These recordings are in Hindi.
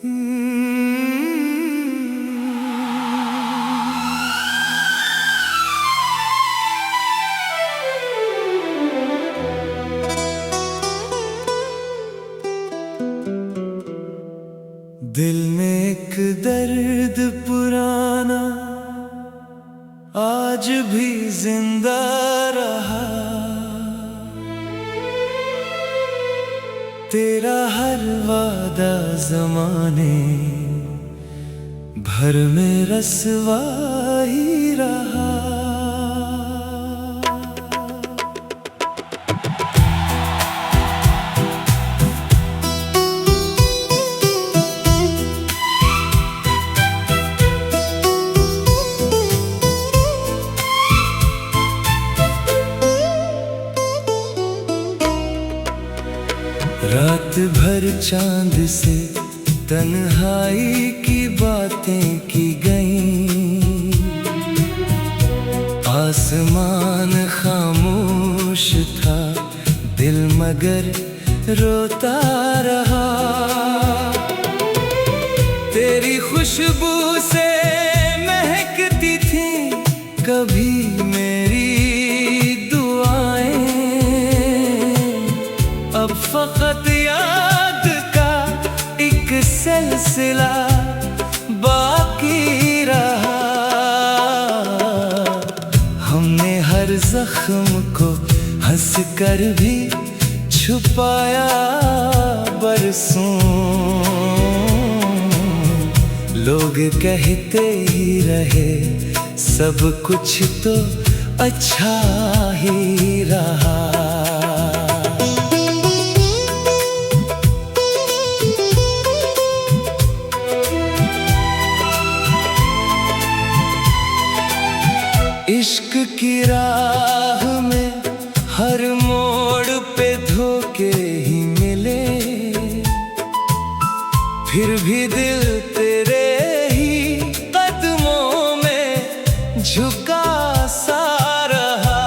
दिल में एक दर्द पुराना आज भी जिंदा रहा। तेरा हर वादा ज़माने भर में रसवा ही रहा। रात भर चांद से तन्हाई की बातें की गईं। आसमान खामोश था, दिल मगर रोता रहा। तेरी खुशबू से महकती थी कभी मेरी दुआएं। अब फकत याद का एक सिलसिला बाकी रहा। हमने हर जख्म को हंस कर भी छुपाया बरसों। लोग कहते ही रहे सब कुछ तो अच्छा ही रहा। इश्क की राह में हर मोड़ पे धोखे ही मिले। फिर भी दिल तेरे ही कदमों में झुका सा रहा।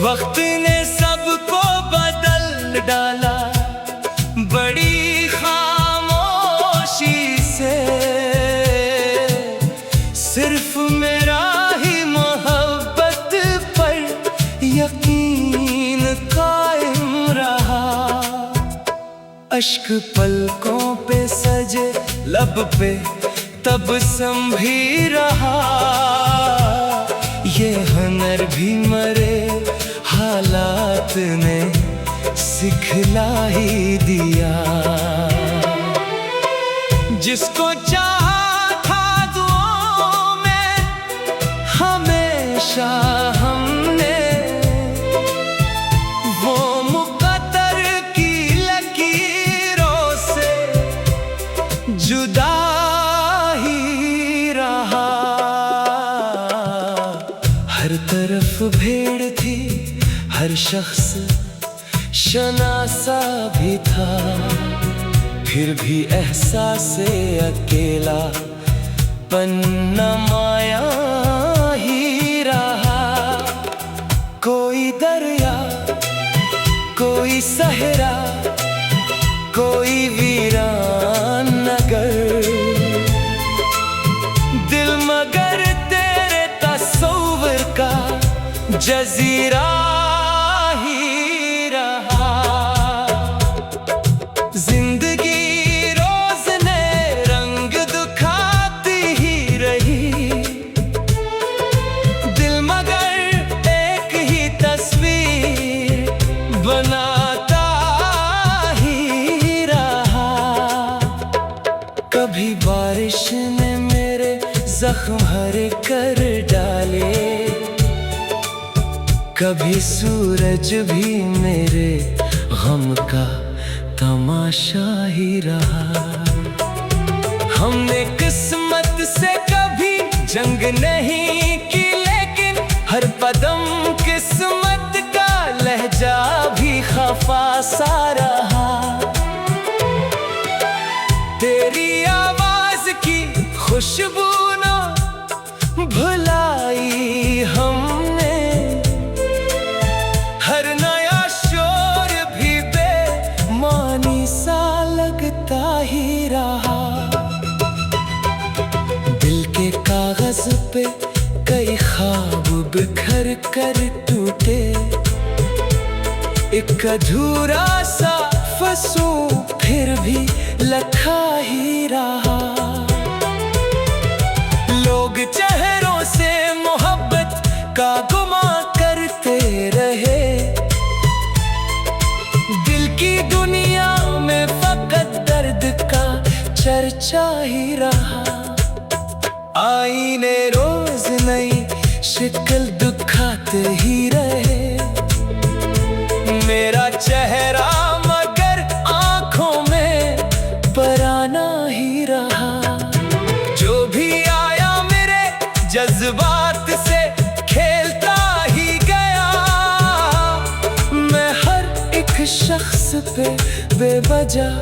वक्त ने सबको बदल डाला बड़ी खामोशी से। सिर्फ मेरा ही मोहब्बत पर यकीन कायम रहा। अश्क पलकों पे सजे लब पे तब संभी रहा। ये हुनर भी मरे हालात ने सिखला ही दिया। जिसको चाहा हमेशा हमने वो मुक़द्दर की लकीरों से जुदा ही रहा। हर तरफ भीड़ थी, हर शख्स शनासा भी था। फिर भी एहसास अकेला पन्ना माया ही रहा। कोई दरिया, कोई सहरा, कोई वीरान नगर। दिल मगर तेरे तस्वीर का जजीरा ही रहा। जिंदगी रोज नए रंग दिखाती ही रही। दिल मगर एक ही तस्वीर बनाता ही रहा। कभी बारिश ने मेरे जख्म हरे कर डाले। कभी सूरज भी मेरे गम का तमाशा ही रहा। हमने किस्मत से कभी जंग नहीं की, लेकिन हर कदम किस्मत का लहजा भी खफा सा रहा। तेरी आवाज की खुशबू ना भुलाई हमने। हर नया शोर भी बेमानी सा लगता ही रहा। दिल के कागज पे कई ख्वाब बिखर कर टूटे, एक अधूरा सा फंसू फिर भी लखा ही रहा। लोग चेहरों से मोहब्बत का गुमा करते रहे, दिल की दुनिया में फकत दर्द का चर्चा ही रहा। आईने रोज नई शिकल दिखाते ही रहे, मेरा चेहरा मगर आंखों में पराना ही रहा। जो भी आया मेरे जज्बात से खेलता ही गया, मैं हर एक शख्स पे बेवजह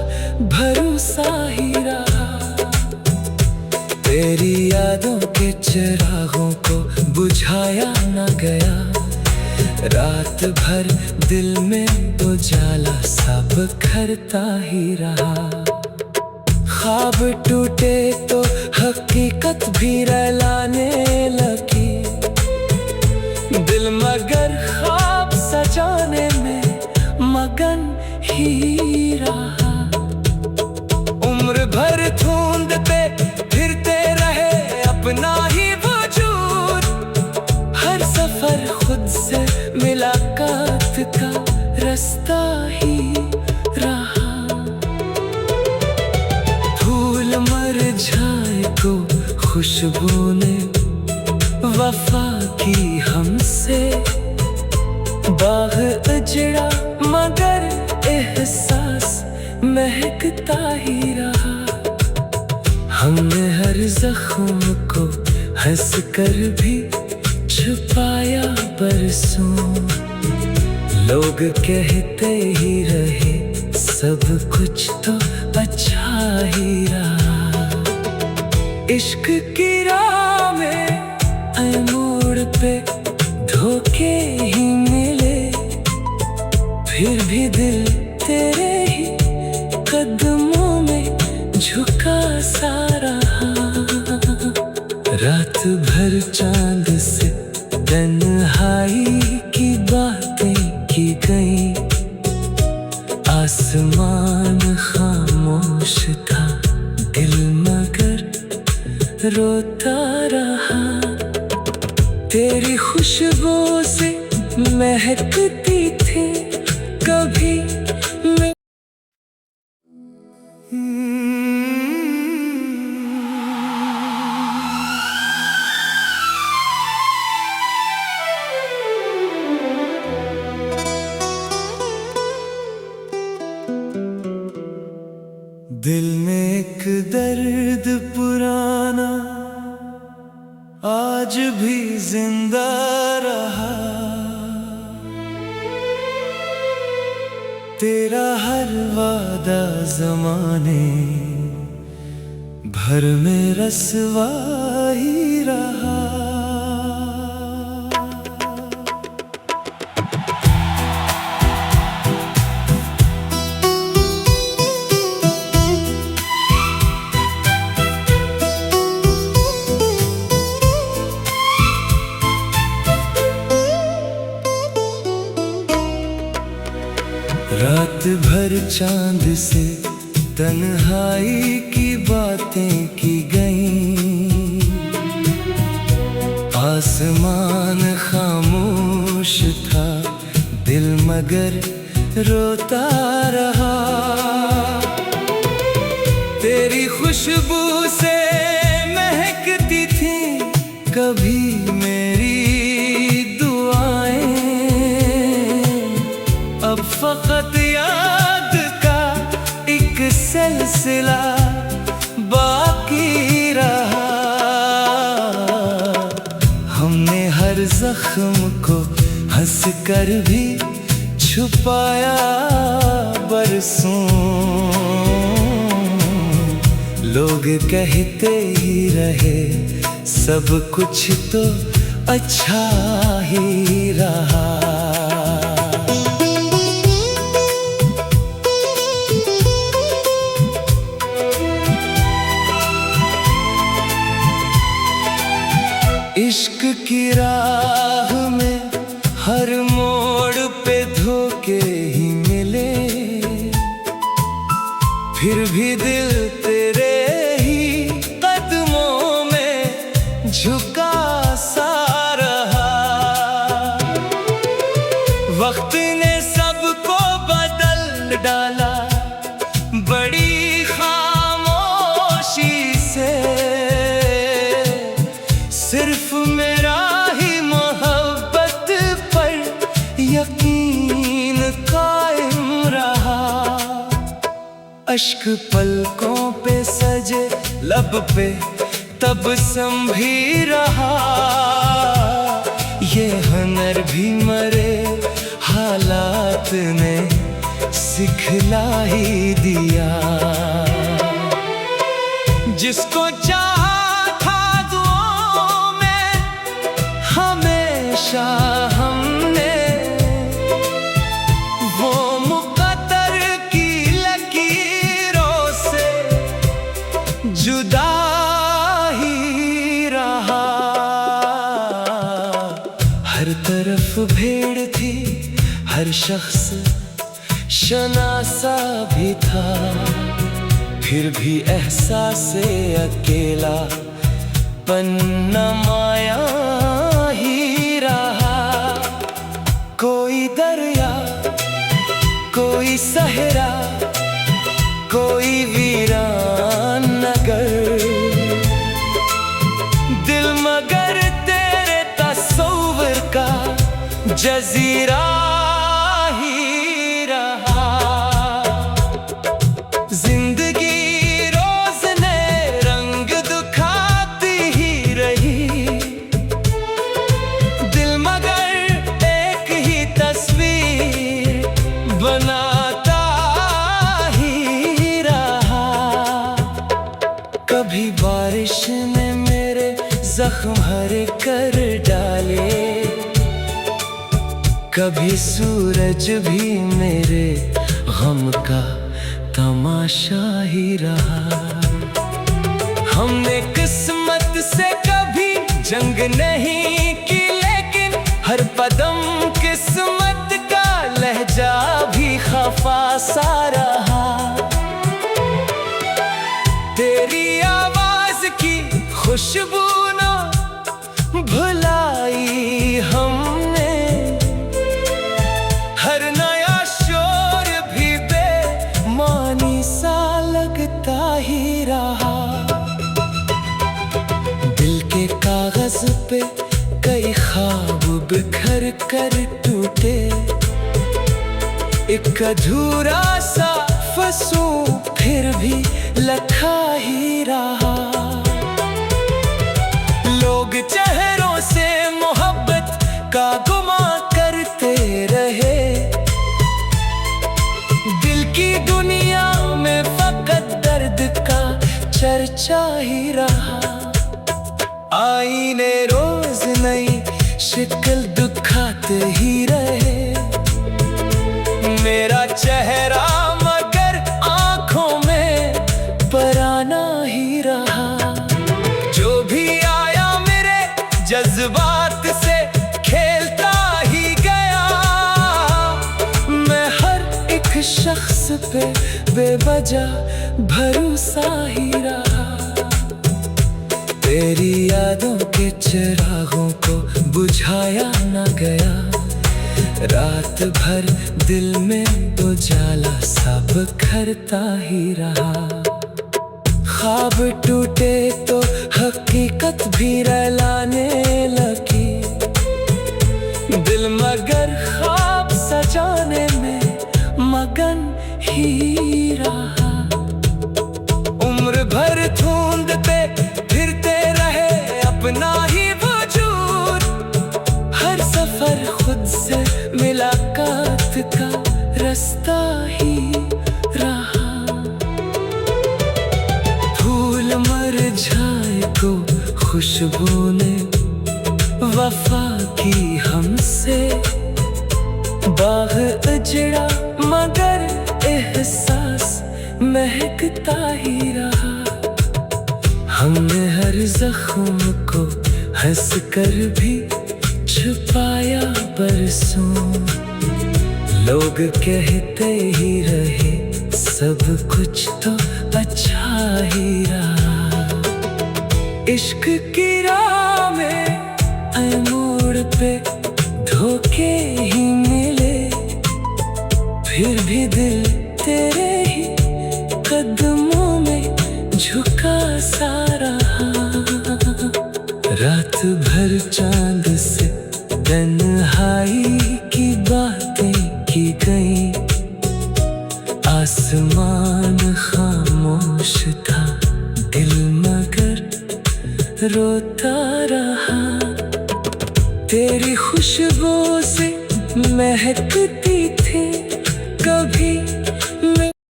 भरोसा ही रहा। तेरी यादों के चिरागों को बुझाया न गया, रात भर दिल में उजाला सा बिखरता ही रहा। ख्वाब टूटे तो हकीकत भी रुलाने लगी, दिल मगर ख्वाब सजाने में मगन ही रहा। उम्र भर ढूंढते फिरते रहे अपना ही वजूद, हर सफर खुद से मुलाकात का रास्ता ही रहा। फूल मुरझाए को खुशबू ने वफा की हमसे, बाग उजड़ा मगर एहसास महकता ही रहा। हमने हर जख्म को हंस कर भी छुपाया बरसों, लोग कहते ही रहे सब कुछ तो अच्छा ही रहा। इश्क की राह में हर मोड़ पे धोखे ही मिले, फिर भी दिल तेरे ही कदमों में झुका सा रहा। रात भर चांद से तन्हाई की बातें की गई, आसमान खामोश था दिल मगर रोता रहा। तेरी खुशबू से महकती थी कभी मैं। दिल में एक दर्द पुराना आज भी जिंदा रहा, तेरा हर वादा ज़माने भर में रसवा ही रहा। रात भर चांद से तन्हाई की बातें की गईं, आसमान खामोश था दिल मगर रोता रहा। तेरी खुशबू से महकती थी कभी मेरी दुआएं, अब फकत याद का एक सिलसिला बाकी रहा। हमने हर जख्म को हंस कर भी छुपाया बरसों, लोग कहते ही रहे सब कुछ तो अच्छा ही रहा। की राह में हर मोड़ पे धोखे ही मिले, फिर भी दिल तेरे ही कदमों में झुका सा रहा। वक्त ने सबको बदल डाला बड़ी खामोशी से, सिर्फ मेरा ही मोहब्बत पर यकीन कायम रहा। अश्क पलकों पे सजे लब पे तब संभी रहा, ये हुनर भी मरे हालात ने सिखला ही दिया। जिसको चाहा था दुआओं में हमेशा हमने, वो मुक़द्दर की लकीरों से जुदा ही रहा। हर तरफ भीड़ थी, हर शख्स शनासा भी था, फिर भी एहसास-ए अकेला पन्ना माया ही रहा। कोई दरिया, कोई सहरा, कोई वीरान नगर, दिल मगर तेरे तस्वीर का जजीरा ही रहा। जिंदगी रोज नए रंग दिखाती ही रही, दिल मगर एक ही तस्वीर बनाता ही रहा। कभी बारिश ने मेरे जख्म हरे कर डाले, कभी सूरज भी मेरे गम का तमाशा ही रहा। हमने किस्मत से कभी जंग नहीं की, लेकिन हर कदम किस्मत का लहजा भी खफा सा रहा। तेरी आवाज की खुशबू ना भुलाई हमने, हर नया शोर भी बेमानी सा लगता ही रहा। दिल के कागज पे कई ख्वाब बिखर कर टूटे, एक अधूरा सा फंसू फिर भी लखा ही रहा। लोग चेहरों से मोहब्बत का गुमा करते रहे, दिल की दुनिया में फकत दर्द का चर्चा ही रहा। आईने रोज नई शिकल दिखाते ही रहे, मेरा चेहरा मगर आंखों में पराना ही रहा। जो भी आया मेरे जज्बात से खेलता ही गया, मैं हर एक शख्स पे बेवजह भरोसा ही रहा। तेरी यादों के चिरागों को बुझाया न गया, रात भर दिल में उजाला सा बिखरता ही रहा। ख्वाब टूटे तो हकीकत भी रुलाने लगी, दिल मगर ख्वाब सजाने में मगन ही रहा। उम्र भर ढूंढते फिरते रहे अपना ही वजूद, हर सफर खुद से मुलाकात का रास्ता ही रहा। फूल मुरझाए को खुशबू ने वफा की हमसे, बाग उजड़ा मगर एहसास महकता ही रहा। हमने हर जख्म को हंस कर भी छुपाया बरसों। लोग कहते ही रहे सब कुछ तो अच्छा ही रहा। इश्क की राह में हर मोड़ पे धोखे ही मिले, फिर भी दिल तेरे ही कदमों में झुका सा रहा। रात भर चांद से तन्हाई की बातें की गई, आसमान खामोश था, दिल मगर रोता रहा। तेरी खुशबू से महकती